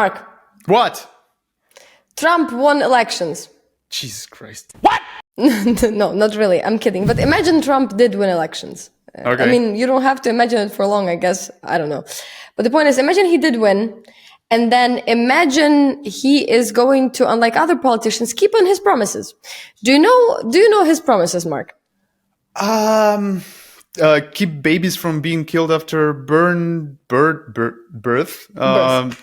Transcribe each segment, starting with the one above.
Mark, What? Trump won elections. Jesus Christ. No, not really. I'm kidding. But imagine Trump did win elections. Okay. I mean, you don't have to imagine it for long, I guess. I don't know. But the point is, imagine he did win. And then imagine he is going to, unlike other politicians, keep on his promises. Do you know his promises, Mark? Keep babies from being killed after birth.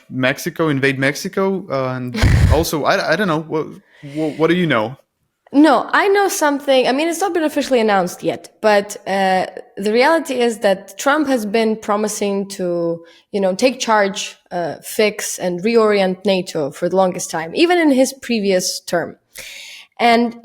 Mexico, invade Mexico, and also I don't know what do you know? No, I know something. I mean, it's not been officially announced yet, but the reality is that Trump has been promising to, take charge, fix, and reorient NATO for the longest time, even in his previous term. And,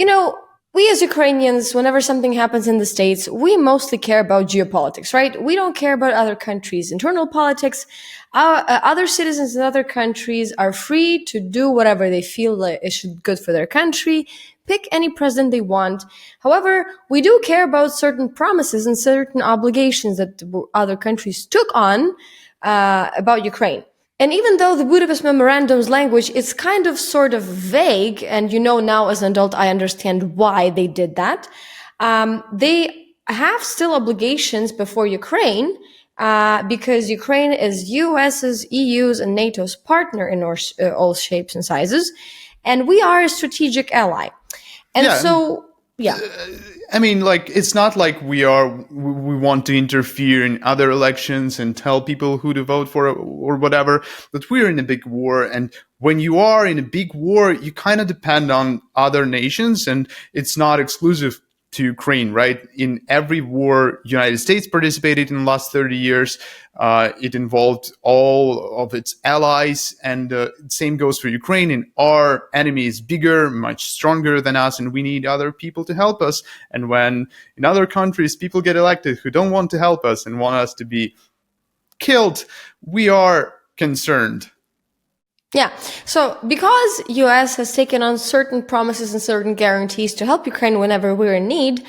we as Ukrainians, whenever something happens in the States, we mostly care about geopolitics, right? We don't care about other countries' internal politics. Other citizens in other countries are free to do whatever they feel like is good for their country, pick any president they want. However, we do care about certain promises and certain obligations that other countries took on about Ukraine. And even though the Budapest Memorandum's language is kind of sort of vague, and now as an adult I understand why they did that, they have still obligations before Ukraine, because Ukraine is US's, EU's, and NATO's partner in all shapes and sizes, and we are a strategic ally. And I mean, it's not like we want to interfere in other elections and tell people who to vote for or whatever, but we're in a big war. And when you are in a big war, you kind of depend on other nations, and it's not exclusive to Ukraine, right? In every war United States participated in the last 30 years, it involved all of its allies, and same goes for Ukraine. And our enemy is bigger, much stronger than us, and we need other people to help us. And when in other countries people get elected who don't want to help us and want us to be killed, we are concerned. Yeah. So because US has taken on certain promises and certain guarantees to help Ukraine whenever we're in need,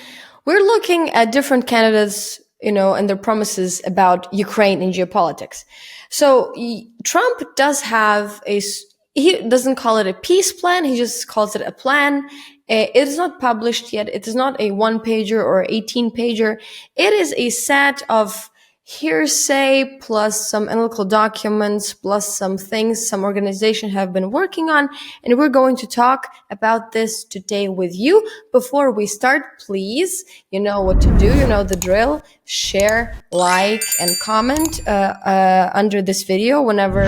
we're looking at different candidates, and their promises about Ukraine in geopolitics. So Trump does have he doesn't call it a peace plan. He just calls it a plan. It is not published yet. It is not a 1-pager or 18-pager. It is a set of hearsay plus some analytical documents plus some things some organizations have been working on, and we're going to talk about this today with you. Before we start, please, you know what to do, you know the drill. Share, like, and comment under this video whenever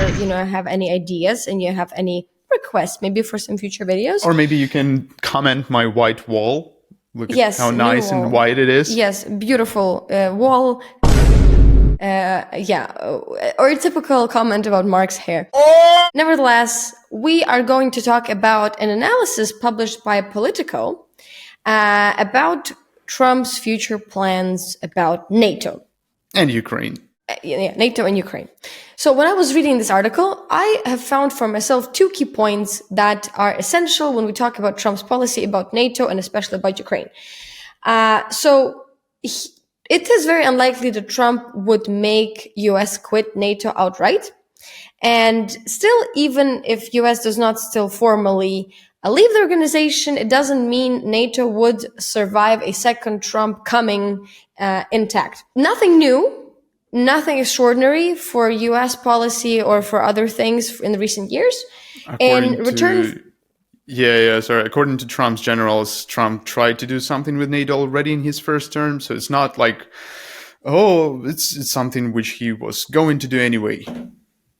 have any ideas and you have any requests, maybe for some future videos. Or maybe you can comment my white wall. Look at how nice and white it is. Yes, beautiful wall. Or a typical comment about Mark's hair. Nevertheless, we are going to talk about an analysis published by Politico about Trump's future plans about NATO. And Ukraine. NATO and Ukraine. So when I was reading this article, I have found for myself 2 key points that are essential when we talk about Trump's policy about NATO and especially about Ukraine. It is very unlikely that Trump would make US quit NATO outright. And still, even if US does not still formally leave the organization, it doesn't mean NATO would survive a second Trump coming intact. Nothing new, nothing extraordinary for US policy or for other things in the recent years. According to Trump's generals, Trump tried to do something with NATO already in his first term. So it's not like, it's something which he was going to do anyway.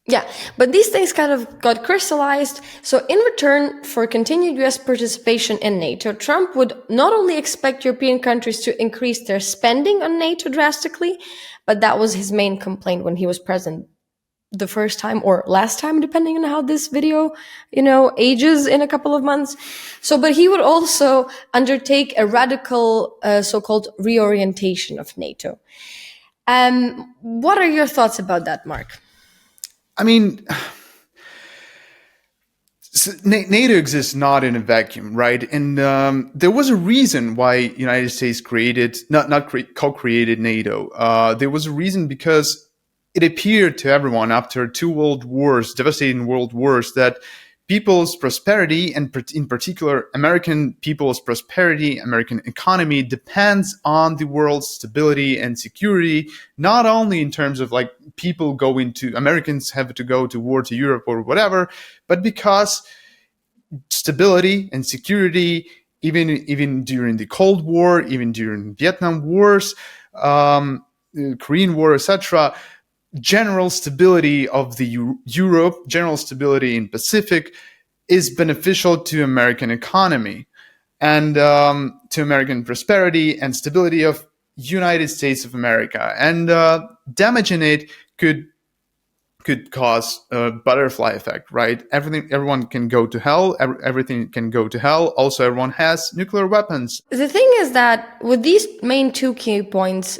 Yeah, but these things kind of got crystallized. So in return for continued US participation in NATO, Trump would not only expect European countries to increase their spending on NATO drastically, but that was his main complaint when he was president the first time or last time, depending on how this video, ages in a couple of months. But he would also undertake a radical so-called reorientation of NATO. What are your thoughts about that, Mark? I mean, NATO exists not in a vacuum, right? And there was a reason why United States co-created NATO. There was a reason because it appeared to everyone after two world wars, devastating world wars, that people's prosperity, and in particular American people's prosperity, American economy, depends on the world's stability and security, not only in terms of like people Americans have to go to war to Europe or whatever, but because stability and security, even during the Cold War, even during Vietnam Wars, Korean War, etc., general stability of the Europe, general stability in Pacific is beneficial to American economy and to American prosperity and stability of United States of America. And damaging it could cause a butterfly effect, right? Everyone can go to hell. Everything can go to hell. Also, everyone has nuclear weapons. The thing is that with these main two key points,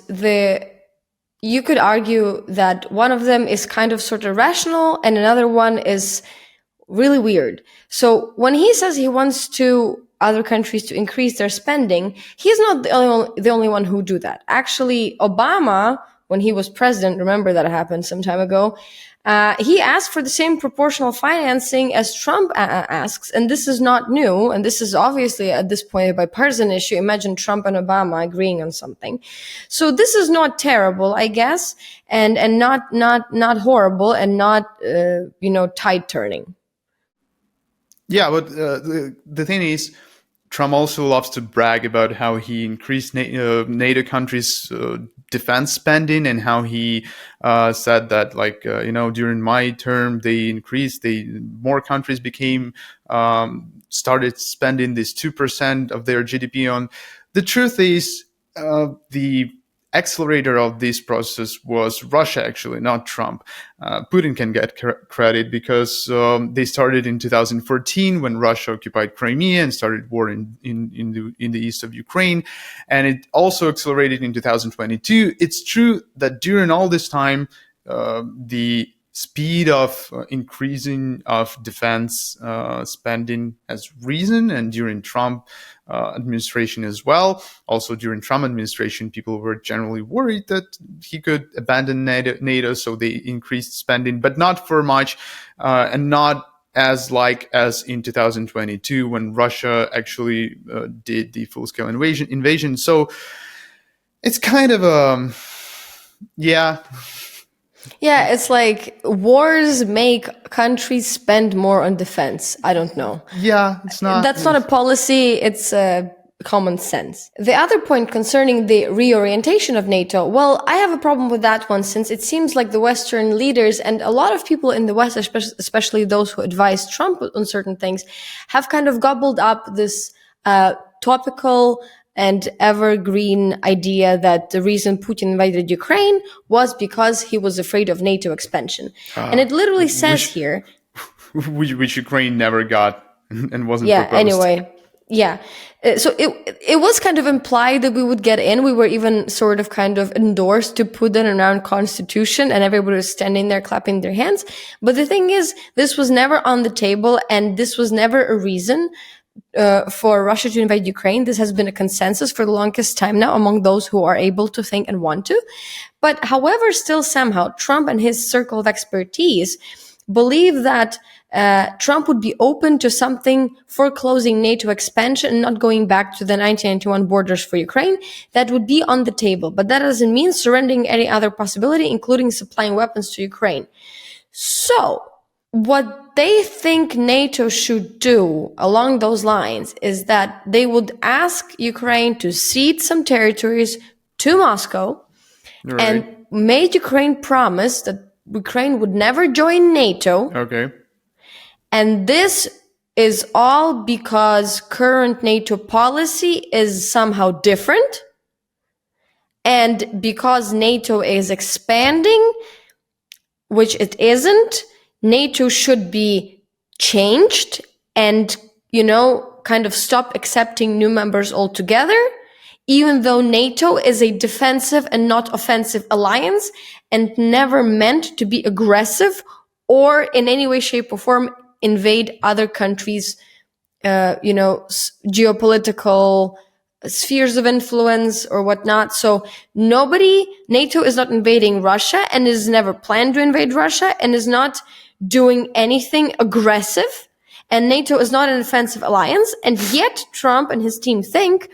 you could argue that one of them is kind of sort of rational and another one is really weird. So when he says he wants other countries to increase their spending, he's not the only one who do that. Actually, Obama, when he was president, remember that happened some time ago, he asked for the same proportional financing as Trump asks, and this is not new, and this is obviously at this point a bipartisan issue. Imagine Trump and Obama agreeing on something. So this is not terrible, I guess, and not horrible, and not tide turning. Yeah, but the thing is, Trump also loves to brag about how he increased NATO countries' defense spending, and how he said that, like, during my term, more countries started spending this 2% of their GDP on. The truth is, the accelerator of this process was Russia, actually, not Trump. Putin can get credit because they started in 2014 when Russia occupied Crimea and started war in the east of Ukraine, and it also accelerated in 2022. It's true that during all this time, the speed of increasing of defense spending has risen, and during Trump administration as well. Also during Trump administration, people were generally worried that he could abandon NATO, so they increased spending, but not for much, and not as in 2022 when Russia actually did the full-scale invasion. So it's kind of Yeah, it's like wars make countries spend more on defense. I don't know. Yeah, it's not. That's not a policy. It's common sense. The other point concerning the reorientation of NATO, well, I have a problem with that one, since it seems like the Western leaders and a lot of people in the West, especially those who advise Trump on certain things, have kind of gobbled up this topical and evergreen idea that the reason Putin invaded Ukraine was because he was afraid of NATO expansion. And it literally says here... Which Ukraine never got and wasn't proposed. Anyway. Yeah. So it was kind of implied that we would get in. We were even sort of kind of endorsed to put that around constitution, and everybody was standing there clapping their hands. But the thing is, this was never on the table, and this was never a reason for Russia to invade Ukraine. This has been a consensus for the longest time now among those who are able to think and want to. But however, still somehow Trump and his circle of expertise believe that Trump would be open to something for closing NATO expansion and not going back to the 1991 borders for Ukraine. That would be on the table, but that doesn't mean surrendering any other possibility, including supplying weapons to Ukraine. So what they think NATO should do along those lines is that they would ask Ukraine to cede some territories to Moscow, right, and made Ukraine promise that Ukraine would never join NATO. Okay. And this is all because current NATO policy is somehow different. And because NATO is expanding, which it isn't, NATO should be changed and, kind of stop accepting new members altogether, even though NATO is a defensive and not offensive alliance and never meant to be aggressive or in any way, shape, or form invade other countries, geopolitical spheres of influence or whatnot. So NATO is not invading Russia and is never planned to invade Russia and is not doing anything aggressive. And NATO is not an offensive alliance. And yet Trump and his team think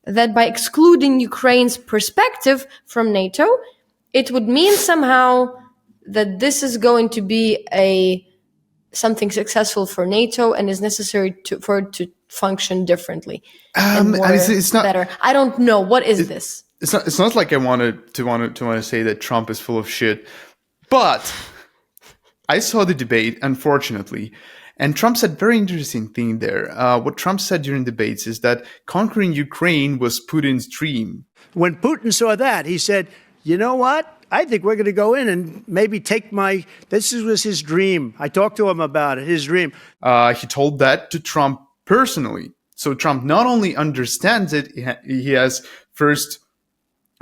that by excluding Ukraine's perspective from NATO, it would mean somehow that this is going to be something successful for NATO and is necessary for it to function differently and more it's not better. I don't know. What is this? It's not like I wanted to say that Trump is full of shit, but I saw the debate, unfortunately, and Trump said very interesting thing there. What Trump said during debates is that conquering Ukraine was Putin's dream. When Putin saw that, he said, you know what? I think we're going to go in and maybe this was his dream. I talked to him about it, his dream. He told that to Trump personally. So Trump not only understands it, he has first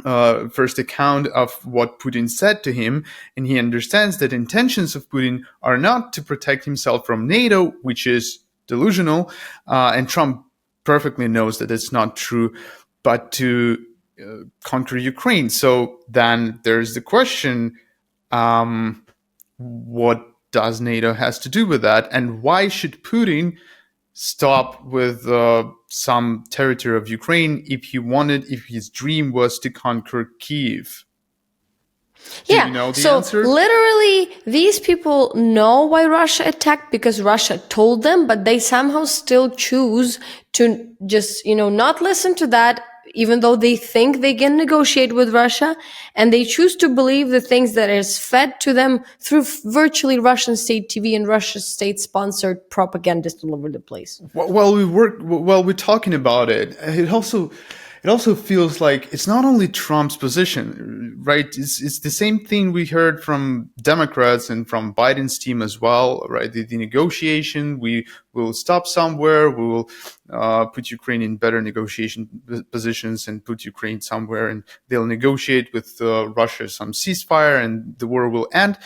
account of what Putin said to him, and he understands that intentions of Putin are not to protect himself from NATO, which is delusional, and Trump perfectly knows that it's not true, but to conquer Ukraine. So then there's the question, what does NATO has to do with that? And why should Putin stop with some territory of Ukraine if his dream was to conquer Kyiv? Do you know the answer? Literally, these people know why Russia attacked because Russia told them, but they somehow still choose to just, not listen to that, even though they think they can negotiate with Russia, and they choose to believe the things that is fed to them through virtually Russian state TV and Russian state-sponsored propagandists all over the place. While we're talking about it, it also feels like it's not only Trump's position, right? It's the same thing we heard from Democrats and from Biden's team as well, right? The negotiation, we will stop somewhere, we will put Ukraine in better negotiation positions and put Ukraine somewhere, and they'll negotiate with Russia some ceasefire and the war will end.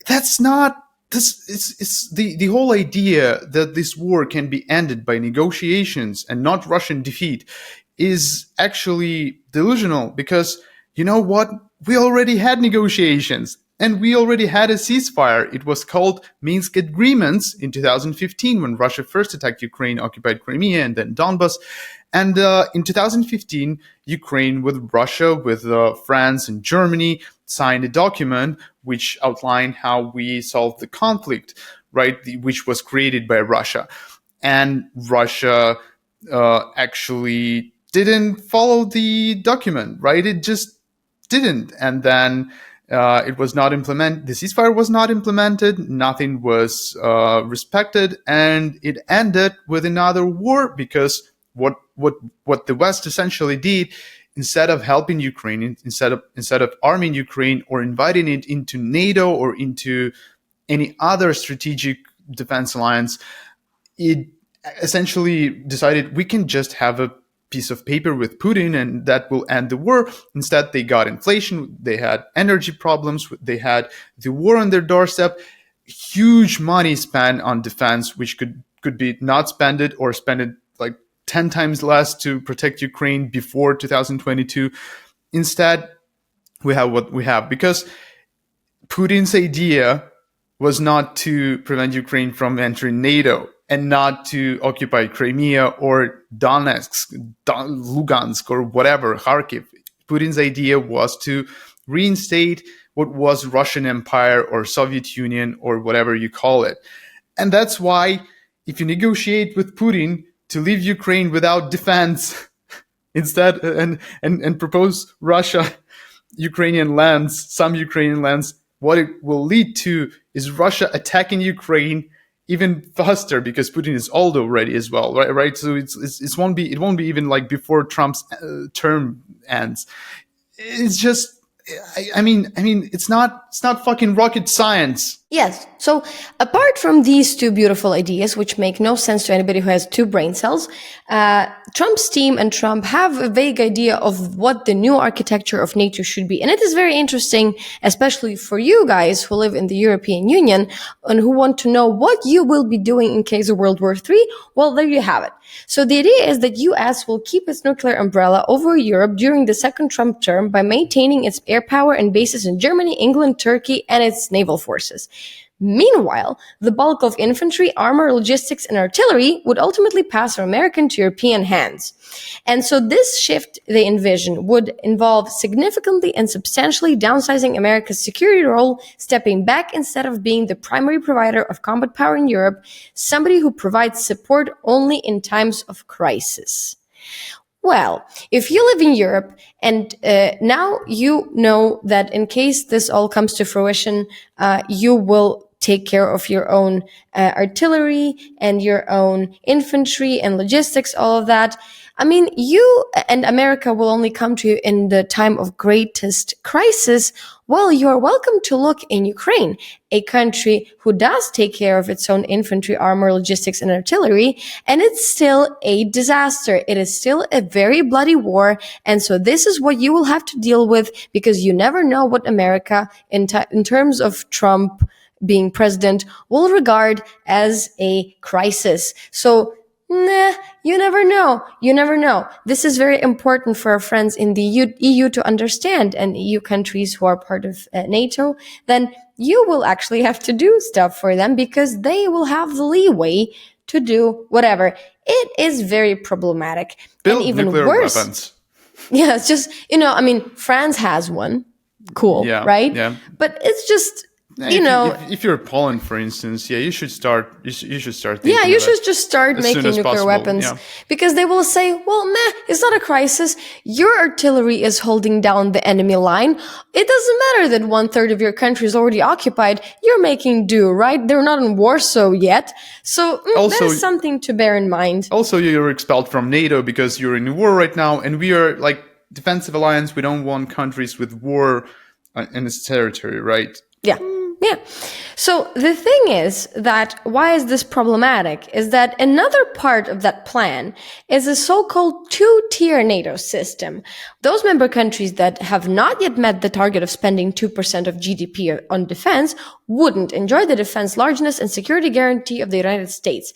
That's not it's the whole idea that this war can be ended by negotiations and not Russian defeat is actually delusional, because you know what? We already had negotiations and we already had a ceasefire. It was called Minsk Agreements in 2015 when Russia first attacked Ukraine, occupied Crimea and then Donbas. And in 2015, Ukraine with Russia, with France and Germany signed a document which outlined how we solved the conflict, right? Which was created by Russia. And Russia actually didn't follow the document, right? It just didn't. And then it was not implemented. The ceasefire was not implemented. Nothing was respected. And it ended with another war, because what the West essentially did, instead of helping Ukraine, instead of arming Ukraine or inviting it into NATO or into any other strategic defense alliance, it essentially decided we can just have a piece of paper with Putin and that will end the war. Instead, they got inflation, they had energy problems, they had the war on their doorstep, huge money spent on defense, which could be not spent it or spend it like 10 times less to protect Ukraine before 2022. Instead, we have what we have, because Putin's idea was not to prevent Ukraine from entering NATO and not to occupy Crimea or Donetsk, Lugansk, or whatever, Kharkiv. Putin's idea was to reinstate what was Russian Empire or Soviet Union or whatever you call it. And that's why if you negotiate with Putin to leave Ukraine without defense instead and propose Russia Ukrainian lands, some Ukrainian lands, what it will lead to is Russia attacking Ukraine even faster, because Putin is old already as well, right? So it won't be even like before Trump's term ends. It's just, I mean, it's not fucking rocket science. Yes. So apart from these two beautiful ideas, which make no sense to anybody who has two brain cells, Trump's team and Trump have a vague idea of what the new architecture of NATO should be. And it is very interesting, especially for you guys who live in the European Union and who want to know what you will be doing in case of World War III. Well, there you have it. So the idea is that US will keep its nuclear umbrella over Europe during the second Trump term by maintaining its air power and bases in Germany, England, Turkey, and its naval forces. Meanwhile, the bulk of infantry, armor, logistics, and artillery would ultimately pass from American to European hands. And so this shift, they envision, would involve significantly and substantially downsizing America's security role, stepping back instead of being the primary provider of combat power in Europe, somebody who provides support only in times of crisis. Well, if you live in Europe and now you know that in case this all comes to fruition, you will take care of your own artillery and your own infantry and logistics, all of that. I mean, you and America will only come to you in the time of greatest crisis. Well, you are welcome to look in Ukraine, a country who does take care of its own infantry, armor, logistics, and artillery, and it's still a disaster. It is still a very bloody war, and so this is what you will have to deal with because you never know what America, in terms of Trump being president, will regard as a crisis. So you never know. You never know. This is very important for our friends in the EU to understand, and EU countries who are part of NATO. Then you will actually have to do stuff for them because they will have the leeway to do whatever. It is very problematic. Build and even nuclear worse. weapons. Yeah, it's just, I mean, France has one. Cool, Yeah, right? yeah. But it's just, if you're Poland, for instance, you should start. You should start. Yeah, thinking you of should it just start as making soon as nuclear possible, weapons yeah. because they will say, well, it's not a crisis. Your artillery is holding down the enemy line. It doesn't matter that 1/3 of your country is already occupied. You're making do, right? They're not in Warsaw yet. So Also- that is something to bear in mind. Also, you're expelled from NATO because you're in a war right now, and we are like defensive alliance. We don't want countries with war in its territory, right? Yeah. Yeah. So the thing is that why is this problematic is that another part of that plan is a so-called two-tier NATO system. Those member countries that have not yet met the target of spending 2% of GDP on defense wouldn't enjoy the defense largeness and security guarantee of the United States.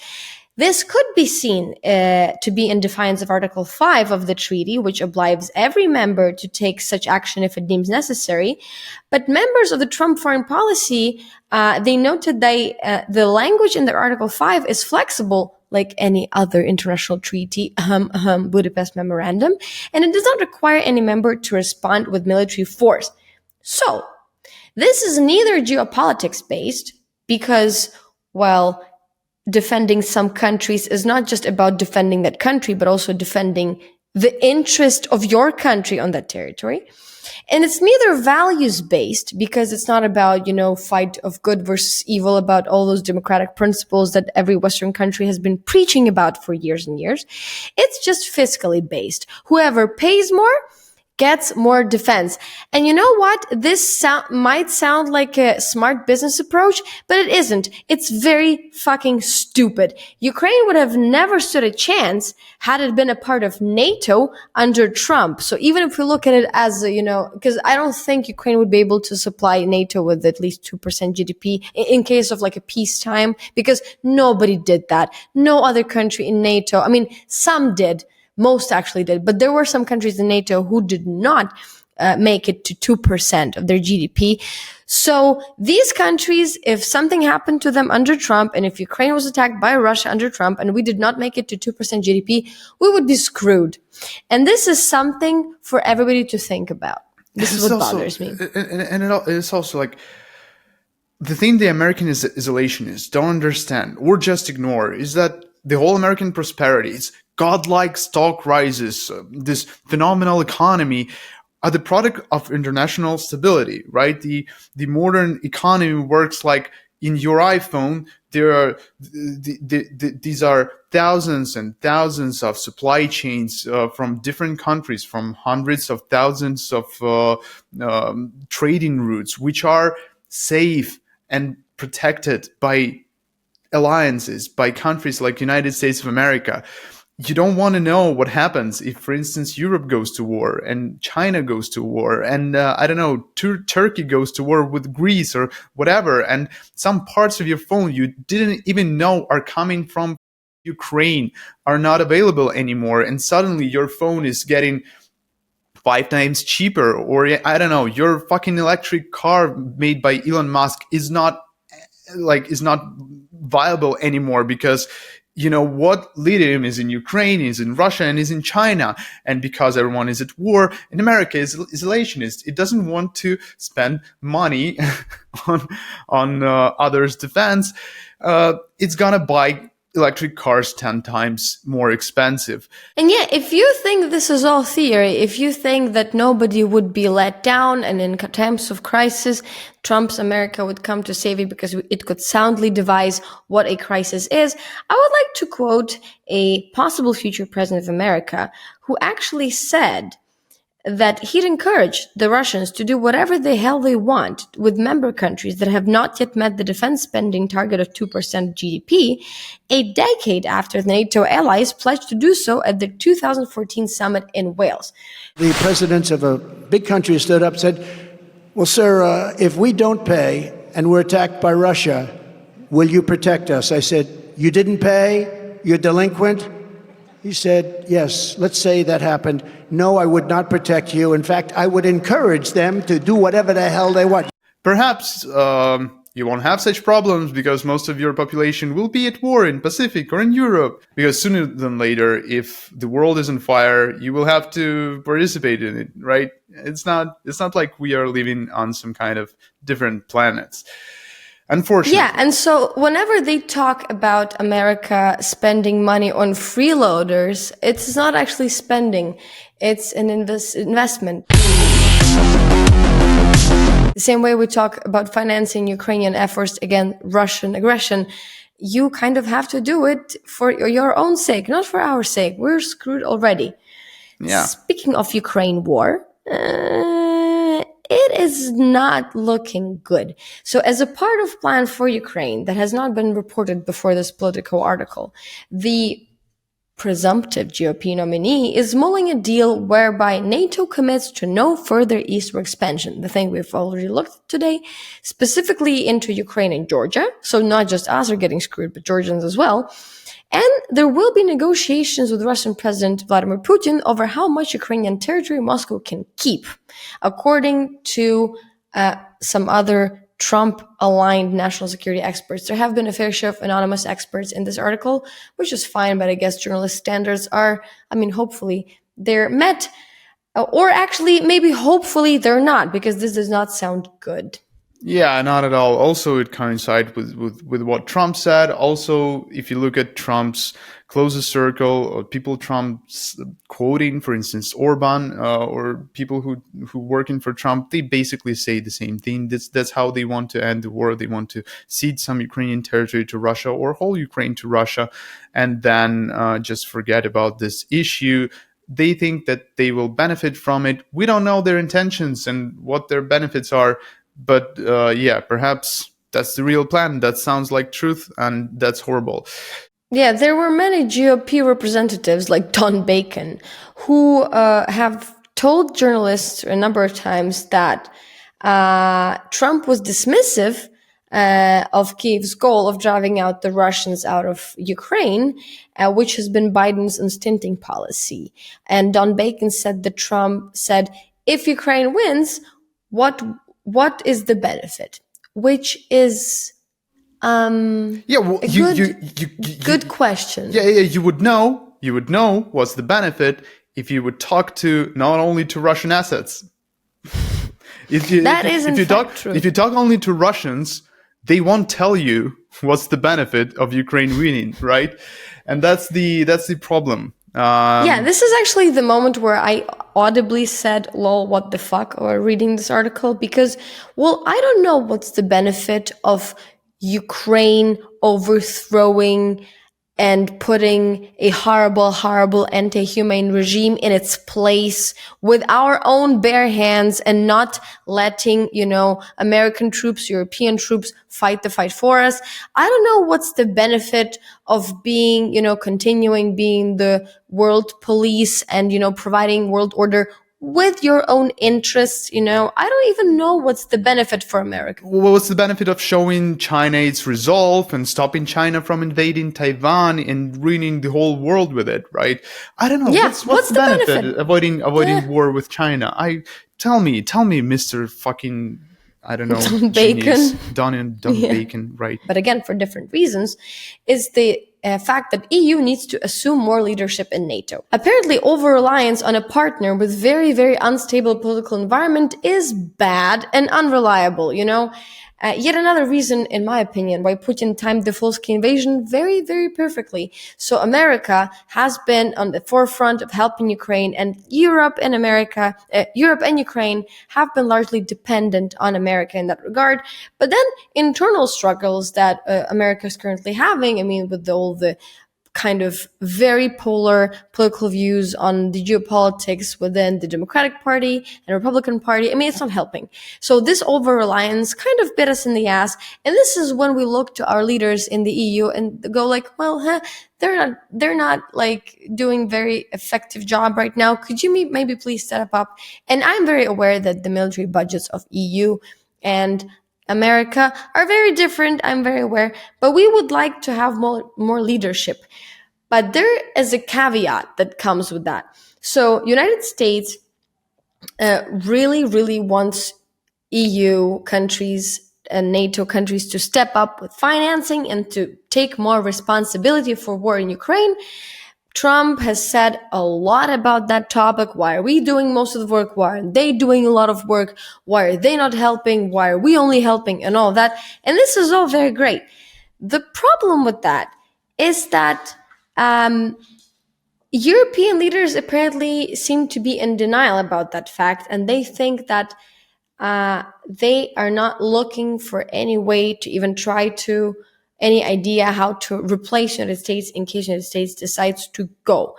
This could be seen to be in defiance of Article 5 of the treaty, which obliges every member to take such action if it deems necessary. But members of the Trump foreign policy, they noted that the language in the Article 5 is flexible like any other international treaty, Budapest Memorandum, and it does not require any member to respond with military force. So, this is neither geopolitics based because, well, defending some countries is not just about defending that country, but also defending the interest of your country on that territory. And it's neither values based because it's not about, fight of good versus evil, about all those democratic principles that every Western country has been preaching about for years and years. It's just fiscally based. Whoever pays more gets more defense. And you know what? This might sound like a smart business approach, but it isn't. It's very fucking stupid. Ukraine would have never stood a chance had it been a part of NATO under Trump. So even if we look at it as, because I don't think Ukraine would be able to supply NATO with at least 2% GDP in case of like a peacetime, because nobody did that. No other country in NATO. I mean, some did. Most actually did, but there were some countries in NATO who did not make it to 2% of their GDP. So these countries, if something happened to them under Trump, and if Ukraine was attacked by Russia under Trump, and we did not make it to 2% GDP, we would be screwed. And this is something for everybody to think about. This is what bothers me. And it's also like the thing the American isolationists don't understand or just ignore is that the whole American prosperity, it's godlike stock rises, this phenomenal economy are the product of international stability, right? The modern economy works like in your iPhone. There are these are thousands and thousands of supply chains from different countries, from hundreds of thousands of trading routes, which are safe and protected by alliances, by countries like United States of America. You don't want to know what happens if, for instance, Europe goes to war and China goes to war and I don't know, Turkey goes to war with Greece or whatever. And some parts of your phone you didn't even know are coming from Ukraine are not available anymore. And suddenly your phone is getting 5 times cheaper, or I don't know, your fucking electric car made by Elon Musk is not viable anymore because you know what, lithium is in Ukraine, is in Russia, and is in China. And because everyone is at war, and America is isolationist, it doesn't want to spend money on others' defense. It's gonna buy electric cars 10 times more expensive. And yeah, if you think this is all theory, if you think that nobody would be let down and in times of crisis, Trump's America would come to save you because it could soundly devise what a crisis is, I would like to quote a possible future president of America who actually said that he'd encourage the Russians to do whatever the hell they want with member countries that have not yet met the defense spending target of 2% GDP, a decade after the NATO allies pledged to do so at the 2014 summit in Wales. The presidents of a big country stood up and said, well, sir, if we don't pay and we're attacked by Russia, will you protect us? I said, you didn't pay? You're delinquent? He said, yes, let's say that happened. No, I would not protect you. In fact, I would encourage them to do whatever the hell they want. Perhaps you won't have such problems because most of your population will be at war in Pacific or in Europe. Because sooner than later, if the world is on fire, you will have to participate in it, right? It's not like we are living on some kind of different planets. Unfortunately. Yeah, and so whenever they talk about America spending money on freeloaders, it's not actually spending, it's an investment. The same way we talk about financing Ukrainian efforts against Russian aggression, you kind of have to do it for your own sake, not for our sake. We're screwed already. Yeah. Speaking of Ukraine war, it is not looking good. So as a part of plan for Ukraine that has not been reported before this Politico article, the presumptive GOP nominee is mulling a deal whereby NATO commits to no further eastward expansion, the thing we've already looked at today, specifically into Ukraine and Georgia. So not just us are getting screwed, but Georgians as well. And there will be negotiations with Russian President Vladimir Putin over how much Ukrainian territory Moscow can keep, according to some other Trump-aligned national security experts. There have been a fair share of anonymous experts in this article, which is fine, but I guess journalist standards are, hopefully they're met, or actually maybe hopefully they're not, because this does not sound good. Yeah, not at all. Also, it coincides with what Trump said. Also, if you look at Trump's closest circle, or people Trump's quoting, for instance, Orban, or people who working for Trump, they basically say the same thing. That's how they want to end the war. They want to cede some Ukrainian territory to Russia or whole Ukraine to Russia, and then just forget about this issue. They think that they will benefit from it. We don't know their intentions and what their benefits are. But perhaps that's the real plan. That sounds like truth, and that's horrible. Yeah, there were many GOP representatives like Don Bacon who have told journalists a number of times that Trump was dismissive of Kiev's goal of driving out the Russians out of Ukraine, which has been Biden's unstinting policy. And Don Bacon said that Trump said, if Ukraine wins, what is the benefit? Which is good question. Yeah, you would know what's the benefit if you would talk to not only to Russian assets. If you talk only to Russians, they won't tell you what's the benefit of Ukraine winning, right? And that's the problem. This is actually the moment where I audibly said, lol, what the fuck, or reading this article, because, well, I don't know what's the benefit of Ukraine overthrowing and putting a horrible, anti-humane regime in its place with our own bare hands and not letting, American troops, European troops fight the fight for us. I don't know what's the benefit of being, continuing being the world police and, providing world order with your own interests. I don't even know what's the benefit for America. What's the benefit of showing China its resolve and stopping China from invading Taiwan and ruining the whole world with it, right? I don't know. Yeah, what's the benefit? Avoiding war with China. Tell me, Mr. fucking, I don't know, Don genius. Bacon. Don Bacon, right? But again, for different reasons, is the fact that EU needs to assume more leadership in NATO. Apparently, over-reliance on a partner with very, very unstable political environment is bad and unreliable, Yet another reason, in my opinion, why Putin timed the full-scale invasion very, very perfectly. So America has been on the forefront of helping Ukraine, and Europe and Ukraine have been largely dependent on America in that regard. But then internal struggles that America is currently having, with all the kind of very polar political views on the geopolitics within the Democratic Party and Republican Party. It's not helping. So this over-reliance kind of bit us in the ass. And this is when we look to our leaders in the EU and go like, they're not like doing very effective job right now. Could you maybe please step up? And I'm very aware that the military budgets of EU and America are very different. I'm very aware, but we would like to have more leadership. But there is a caveat that comes with that. So United States really, really wants EU countries and NATO countries to step up with financing and to take more responsibility for war in Ukraine. Trump has said a lot about that topic. Why are we doing most of the work? Why are they doing a lot of work? Why are they not helping? Why are we only helping? And all that. And this is all very great. The problem with that is that European leaders apparently seem to be in denial about that fact. And they think that they are not looking for any way to even try to any idea how to replace United States in case United States decides to go.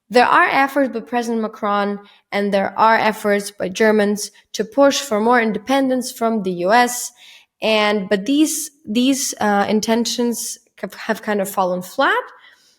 There are efforts by President Macron and there are efforts by Germans to push for more independence from the US. But these intentions have kind of fallen flat.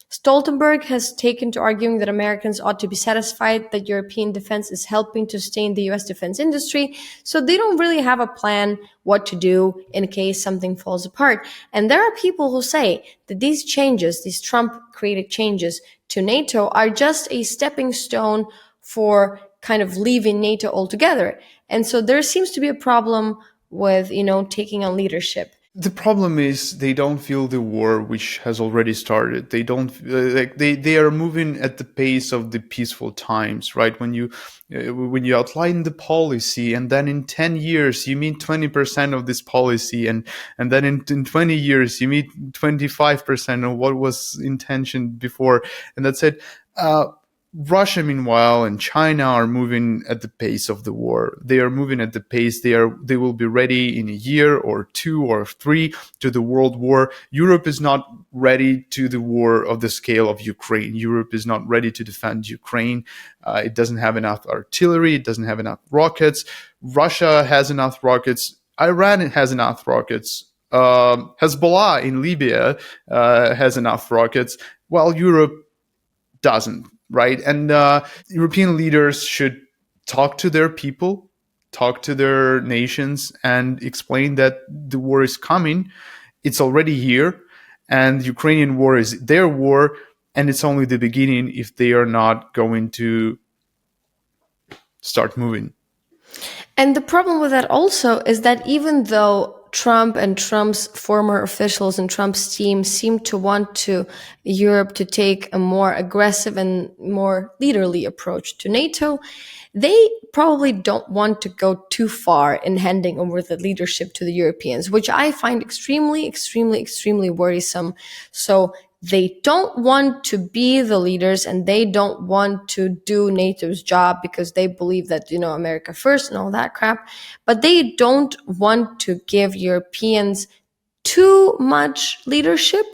Stoltenberg has taken to arguing that Americans ought to be satisfied that European defense is helping to sustain the US defense industry. So they don't really have a plan what to do in case something falls apart. And there are people who say that these changes, these Trump-created changes to NATO are just a stepping stone for kind of leaving NATO altogether. And so there seems to be a problem with, taking on leadership. The problem is they don't feel the war which has already started. They don't they are moving at the pace of the peaceful times, right? When you outline the policy and then in 10 years you meet 20% of this policy and then in 20 years you meet 25% of what was intentioned before, and that's it. Russia, meanwhile, and China are moving at the pace of the war. They are moving at the pace. They will be ready in a year or 2 or 3 to the world war. Europe is not ready to the war of the scale of Ukraine. Europe is not ready to defend Ukraine. It doesn't have enough artillery. It doesn't have enough rockets. Russia has enough rockets. Iran has enough rockets. Hezbollah in Libya has enough rockets, while Europe doesn't. Right. And European leaders should talk to their people, talk to their nations and explain that the war is coming. It's already here. And the Ukrainian war is their war. And it's only the beginning if they are not going to start moving. And the problem with that also is that even though Trump and Trump's former officials and Trump's team seem to want Europe to take a more aggressive and more leaderly approach to NATO, they probably don't want to go too far in handing over the leadership to the Europeans, which I find extremely, extremely, extremely worrisome. So they don't want to be the leaders and they don't want to do NATO's job because they believe that, America first and all that crap. But they don't want to give Europeans too much leadership.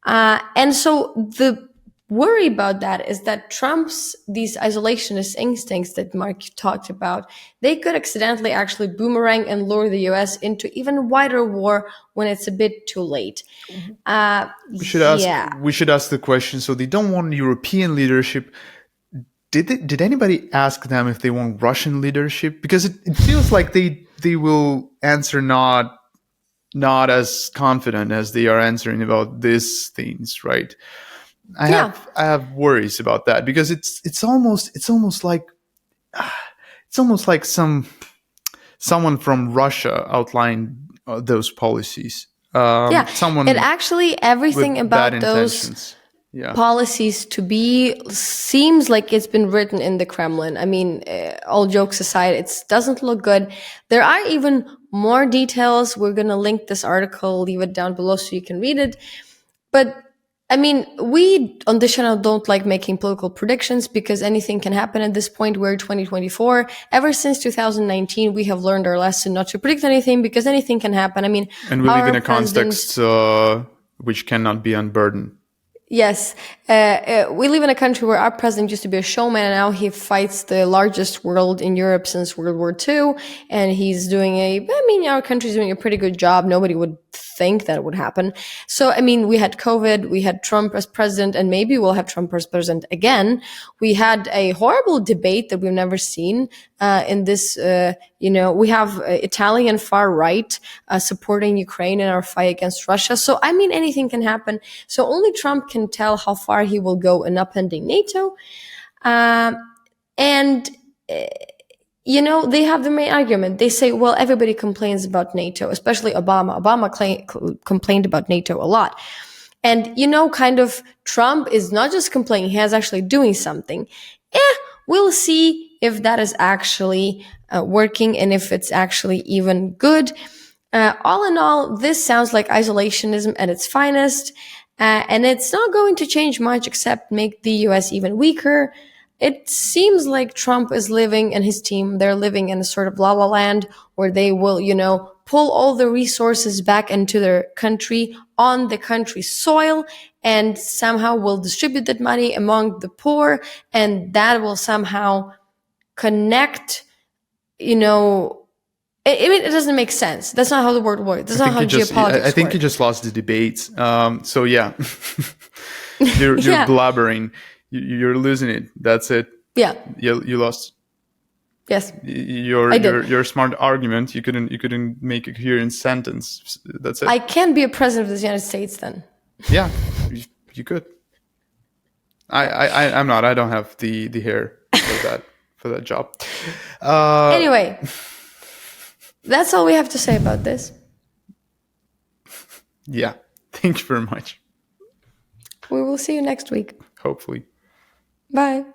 And so the worry about that is that Trump's these isolationist instincts that Mark talked about, they could accidentally actually boomerang and lure the US into even wider war when it's a bit too late. We should ask the question. So they don't want European leadership. Did anybody ask them if they want Russian leadership? Because it feels like they will answer not as confident as they are answering about these things, right? I have worries about that, because it's almost like someone from Russia outlined those policies. Someone it actually everything with about bad those intentions. Yeah. policies to be seems like it's been written in the Kremlin. I mean, all jokes aside, it doesn't look good. There are even more details. We're going to link this article, leave it down below so you can read it. But I mean, we on this channel don't like making political predictions because anything can happen at this point. We're 2024. Ever since 2019, we have learned our lesson not to predict anything because anything can happen. I mean, and we live in a context which cannot be unburdened. Yes. We live in a country where our president used to be a showman, and now he fights the largest world in Europe since World War II. And he's doing our country's doing a pretty good job. Nobody would think that would happen. So, I mean, we had COVID, we had Trump as president, and maybe we'll have Trump as president again. We had a horrible debate that we've never seen in this, we have Italian far right supporting Ukraine in our fight against Russia. So, I mean, anything can happen. So only Trump can tell how far he will go in upending NATO. They have the main argument. They say, well, everybody complains about NATO, especially Obama. Obama complained about NATO a lot. And, kind of Trump is not just complaining, he is actually doing something. We'll see if that is actually working and if it's actually even good. All in all, this sounds like isolationism at its finest. And it's not going to change much except make the US even weaker. It seems like Trump is living and his team, they're living in a sort of la la land where they will, pull all the resources back into their country on the country's soil and somehow will distribute that money among the poor. And that will somehow connect, it doesn't make sense. That's not how the world works. That's not how geopolitics works. I think you just lost the debates. So yeah, you're blabbering. You're losing it. That's it. Yeah. You lost. Yes. Your smart argument. You couldn't make a coherent sentence. That's it. I can't be a president of the United States then. Yeah, you could. I'm not. I don't have the hair for that job. Anyway, that's all we have to say about this. Yeah. Thank you very much. We will see you next week. Hopefully. Bye.